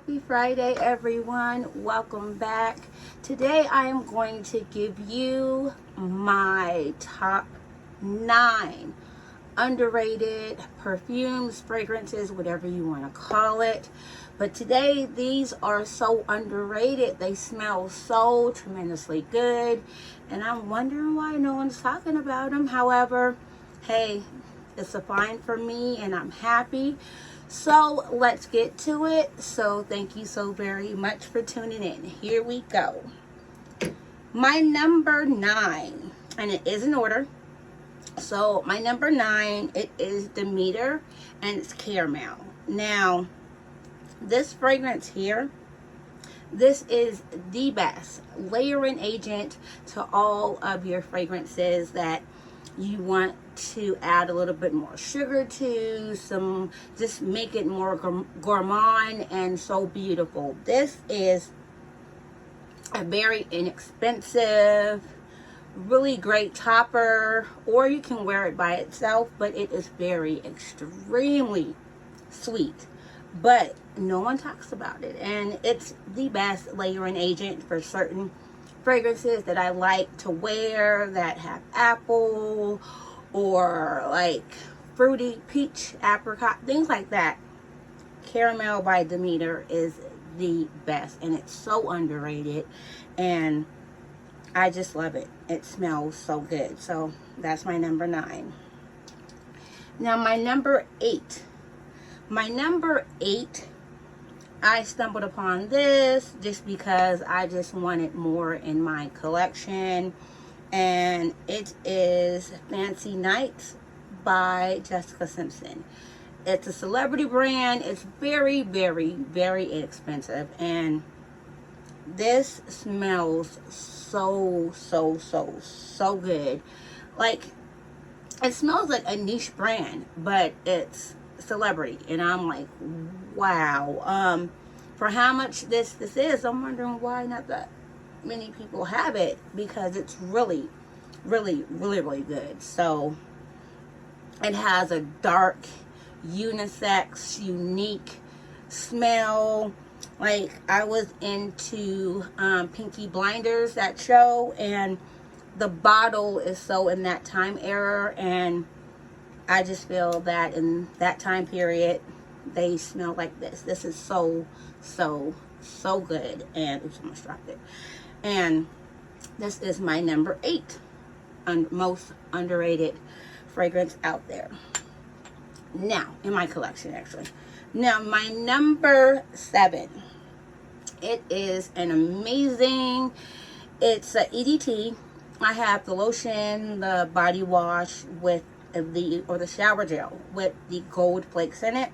Happy Friday, everyone. Welcome back. Today I am going to give you my top 9 underrated perfumes, fragrances, whatever you want to call it. But today these are so underrated. They smell so tremendously good. And I'm wondering why no one's talking about them. However, hey, it's a find for me and I'm happy. So let's get to it. So thank you so very much for tuning in. Here we go. My number 9, and it is in order. So my number 9, it is Demeter and it's Caramel. Now, this fragrance here, this is the best layering agent to all of your fragrances that you want to add a little bit more sugar to, just make it more gourmand and so beautiful. This is a very inexpensive, really great topper, or you can wear it by itself, but it is very extremely sweet, but no one talks about it, and it's the best layering agent for certain fragrances that I like to wear that have apple or like fruity peach, apricot, things like that. Caramel by Demeter is the best, and it's so underrated, and I just love it. It smells so good. So that's my number 9. Now my number 8. My number 8, I stumbled upon this just because I just wanted more in my collection, and it is Fancy Nights by Jessica Simpson. It's a celebrity brand. It's very, very, very inexpensive, and this smells so good. Like, it smells like a niche brand, but it's celebrity, and I'm like, wow. For how much this is, I'm wondering why not that many people have it, because it's really good. So it has a dark, unisex, unique smell. Like, I was into Pinky Blinders, that show, and the bottle is so in that time era, and I just feel that in that time period they smell like this. This is so good. And oops, I almost dropped it. And this is my number 8 most underrated fragrance out there now in my collection, actually. Now my number 7, it is an amazing, it's a EDT. I have the lotion, the body wash with the shower gel with the gold flakes in it,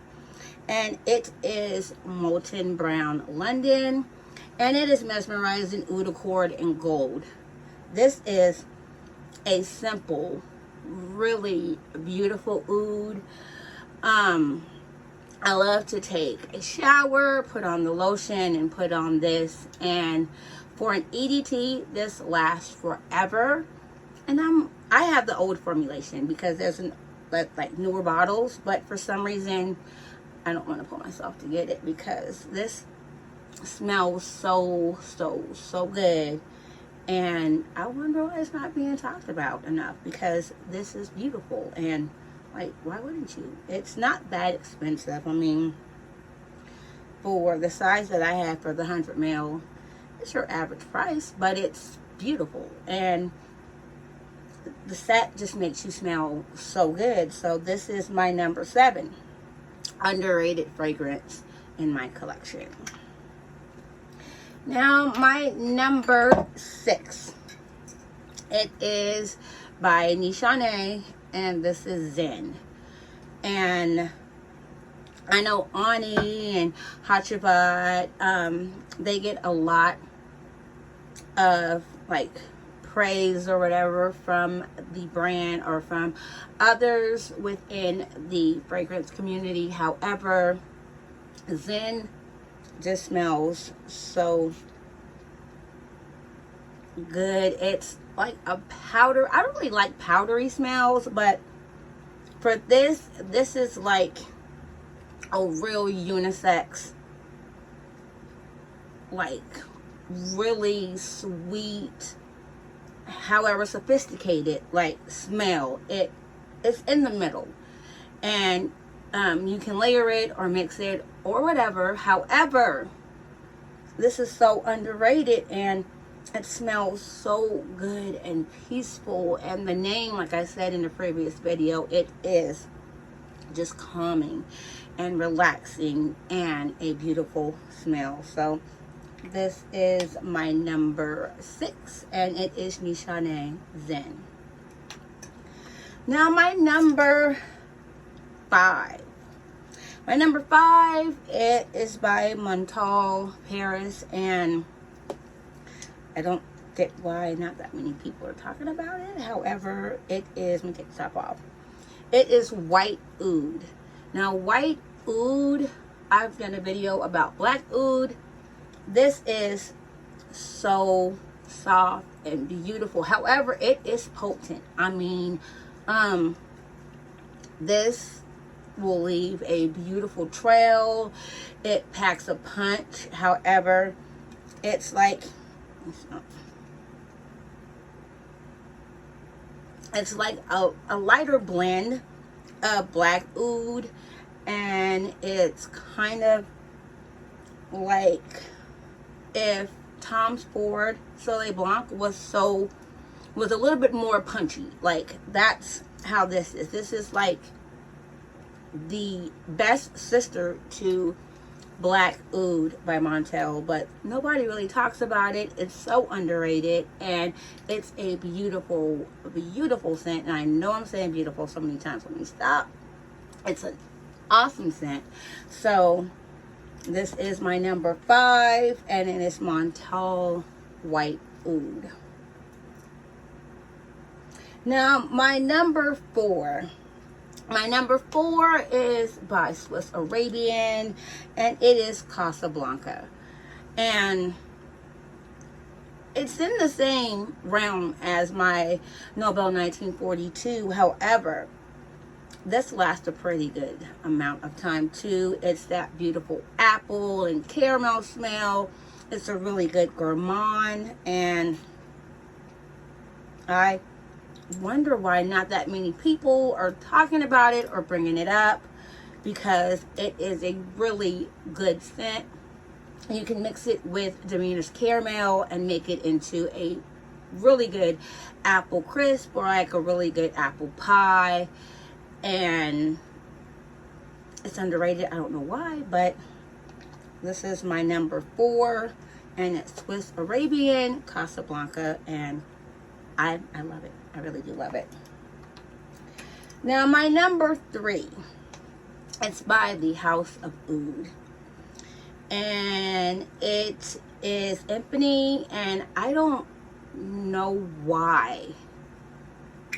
and it is Molten Brown London, and it is mesmerizing oud accord in gold. This is a simple, really beautiful oud. I love to take a shower, put on the lotion, and put on this, and for an EDT, this lasts forever. And I have the old formulation because there's like newer bottles, but for some reason I don't want to put myself to get it because this smells so good, and I wonder why it's not being talked about enough, because this is beautiful. And like, why wouldn't you? It's not that expensive. I mean, for the size that I have for the 100 ml, it's your average price, but it's beautiful, and the set just makes you smell so good. So this is my number 7 underrated fragrance in my collection. Now my number 6, it is by Nishane, and this is Zen. And I know Ani and Hachibat, they get a lot of like praise or whatever from the brand or from others within the fragrance community. However, Zen just smells so good. It's like a powder. I don't really like powdery smells, but for this is like a real unisex like really sweet, however sophisticated, like smell. It's in the middle, and you can layer it or mix it or whatever. However, this is so underrated, and it smells so good and peaceful. And the name, like I said in the previous video, it is just calming and relaxing and a beautiful smell. So this is my number 6, and it is Nishane Zen. Now my number 5. My number 5, it is by Molten, Paris, and I don't get why not that many people are talking about it. However, it is, let me take the top off. It is white oud. Now, white oud, I've done a video about black oud. This is so soft and beautiful. However, it is potent. I mean, this will leave a beautiful trail. It packs a punch. However, it's like, it's like a lighter blend of black oud, and it's kind of like if Tom's Ford Soleil Blanc was a little bit more punchy. Like, that's how this is. This is like the best sister to Black Oud by Molten, but nobody really talks about it. It's so underrated, and it's a beautiful, beautiful scent. And I know I'm saying beautiful so many times. Let me stop. It's an awesome scent. So this is my number 5, and it is Molten White Oud. Now my number 4. My number 4 is by Swiss Arabian, and it is Casablanca. And it's in the same realm as my Nobel 1942. However, this lasts a pretty good amount of time too. It's that beautiful apple and caramel smell. It's a really good gourmand, and I wonder why not that many people are talking about it or bringing it up, because it is a really good scent. You can mix it with Dior Caramel and make it into a really good apple crisp, or like a really good apple pie. And it's underrated. I don't know why, but this is my number 4, and it's Swiss Arabian Casablanca, and I love it. I really do love it. Now my number 3, it's by the House of Oud, and it is Impany, and I don't know why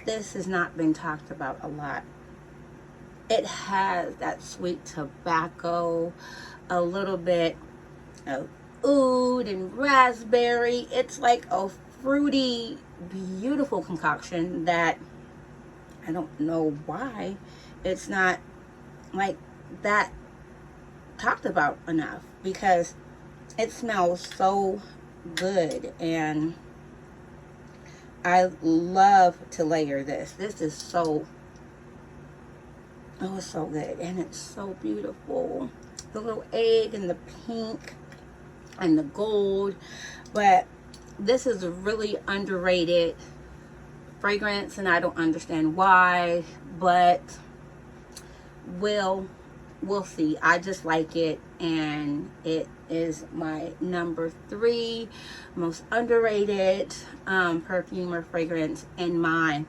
this has not been talked about a lot. It has that sweet tobacco, a little bit of oud and raspberry. It's like a fruity, beautiful concoction that I don't know why it's not like that talked about enough, because it smells so good, and I love to layer this. This is so, oh, it's so good, and it's so beautiful. The little egg and the pink and the gold. But this is a really underrated fragrance, and I don't understand why, but we'll see. I just like it, and it is my number 3 most underrated perfume or fragrance in my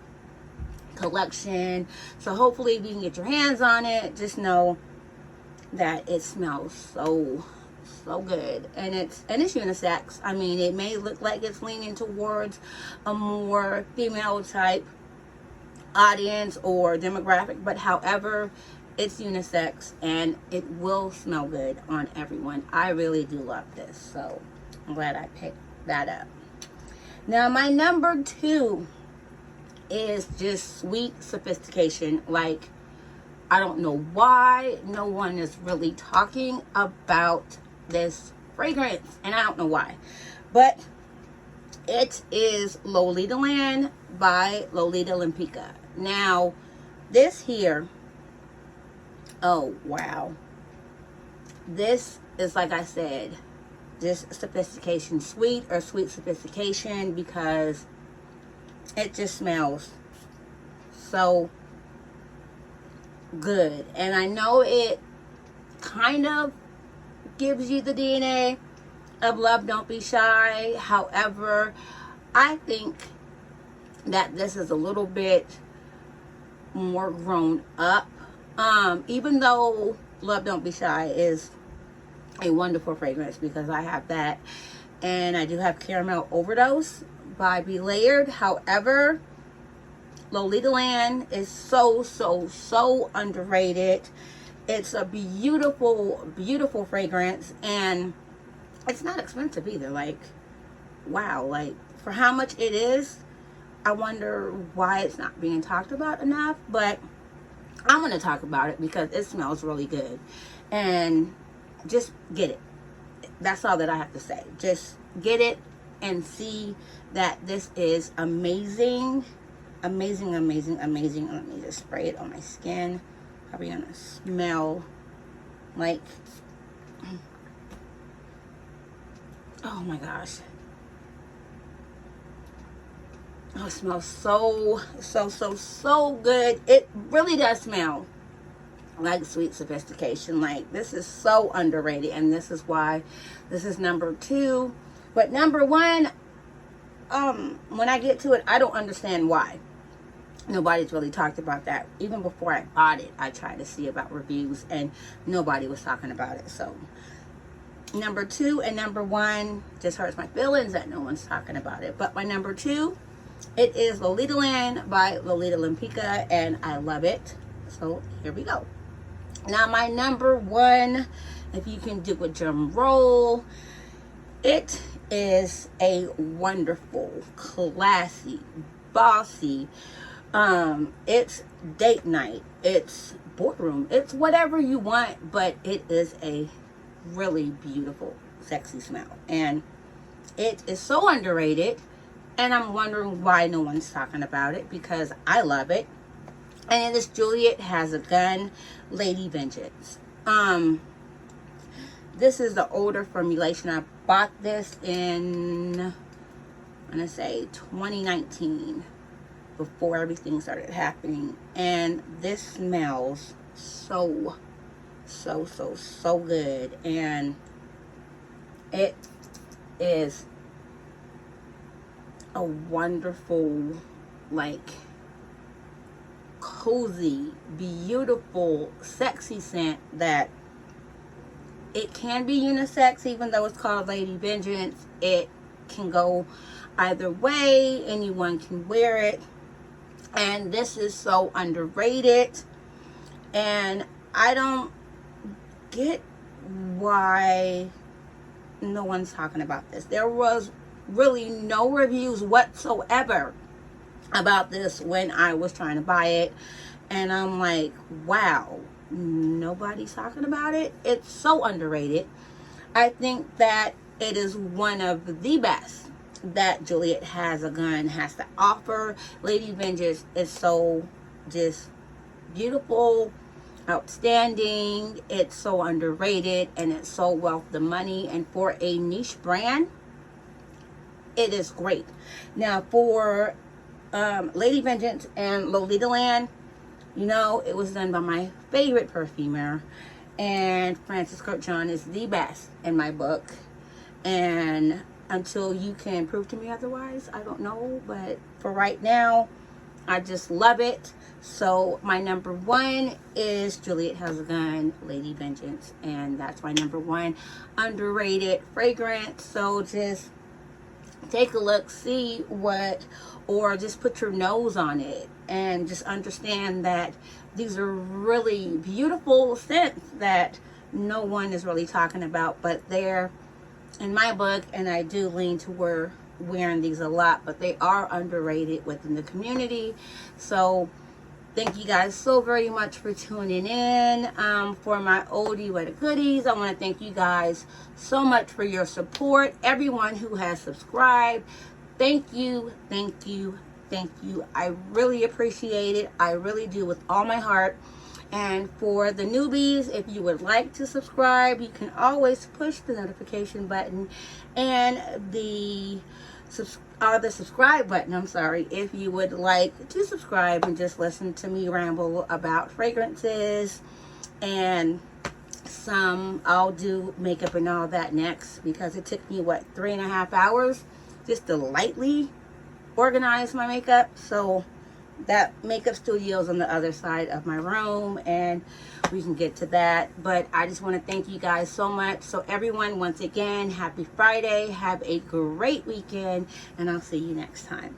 collection. So hopefully if you can get your hands on it, just know that it smells so good, and it's unisex. I mean, it may look like it's leaning towards a more female type audience or demographic, but however, it's unisex, and it will smell good on everyone. I really do love this, so I'm glad I picked that up. Now my number 2 is just sweet sophistication. Like, I don't know why no one is really talking about this fragrance, and I don't know why. But it is Lolita Land by Lolita Limpica. Now, this here, oh wow. This is, like I said, just sophistication sweet, or sweet sophistication, because it just smells so good. And I know it kind of gives you the DNA of Love Don't Be Shy. However, I think that this is a little bit more grown up. Even though Love Don't Be Shy is a wonderful fragrance, because I have that, and I do have Caramel Overdose by Be Layered. However, Lolita Land is so underrated. It's a beautiful fragrance, and it's not expensive either. Like, wow, like for how much it is, I wonder why it's not being talked about enough. But I'm going to talk about it because it smells really good. And just get it. That's all that I have to say. Just get it and see that this is amazing. Amazing. Let me just spray it on my skin. Probably going to smell like, oh my gosh. Oh, it smells so good. It really does smell like sweet sophistication. Like, this is so underrated, and this is why this is number 2. But number 1, when I get to it, I don't understand why nobody's really talked about that. Even before I bought it, I tried to see about reviews, and nobody was talking about it. So number 2 and number 1 just hurts my feelings that no one's talking about it. But my number 2, it is Lolita Land by Lolita Limpica, and I love it. So here we go. Now, my number 1, if you can do a drum roll, it is a wonderful, classy, bossy, it's date night, it's boardroom, it's whatever you want, but it is a really beautiful, sexy smell. And it is so underrated, and I'm wondering why no one's talking about it, because I love it. And it is Juliet Has a Gun Lady Vengeance. This is the older formulation. I bought this in, I'm gonna say 2019, before everything started happening. And this smells so good. And it is a wonderful, like, cozy, beautiful, sexy scent that it can be unisex. Even though it's called Lady Vengeance, it can go either way. Anyone can wear it. And this is so underrated, and I don't get why no one's talking about this. There was really no reviews whatsoever about this when I was trying to buy it, and I'm like, wow, nobody's talking about it. It's so underrated. I think that it is one of the best that Juliet Has a Gun has to offer. Lady Vengeance is so just beautiful, outstanding. It's so underrated, and it's so worth the money. And for a niche brand, it is great. Now, for Lady Vengeance and Lolita Land, you know, it was done by my favorite perfumer, and Francis Kurkdjian is the best in my book. And until you can prove to me otherwise, I don't know. But for right now, I just love it. So my number 1 is Juliet Has a Gun Lady Vengeance, and that's my number 1 underrated fragrance. So just take a look, see what, or just put your nose on it, and just understand that these are really beautiful scents that no one is really talking about, but they're in my book, and I do lean toward wearing these a lot, but they are underrated within the community. So Thank you guys so very much for tuning in. For my oldie but goodies, I want to thank you guys so much for your support. Everyone who has subscribed, thank you, thank you, thank you. I really appreciate it. I really do, with all my heart. And for the newbies, if you would like to subscribe, you can always push the notification button and the subscribe button, I'm sorry, if you would like to subscribe and just listen to me ramble about fragrances. And I'll do makeup and all that next, because it took me, what, 3.5 hours just to lightly organize my makeup. So that makeup studio is on the other side of my room, and we can get to that. But I just want to thank you guys so much. So everyone, once again, happy Friday. Have a great weekend, and I'll see you next time.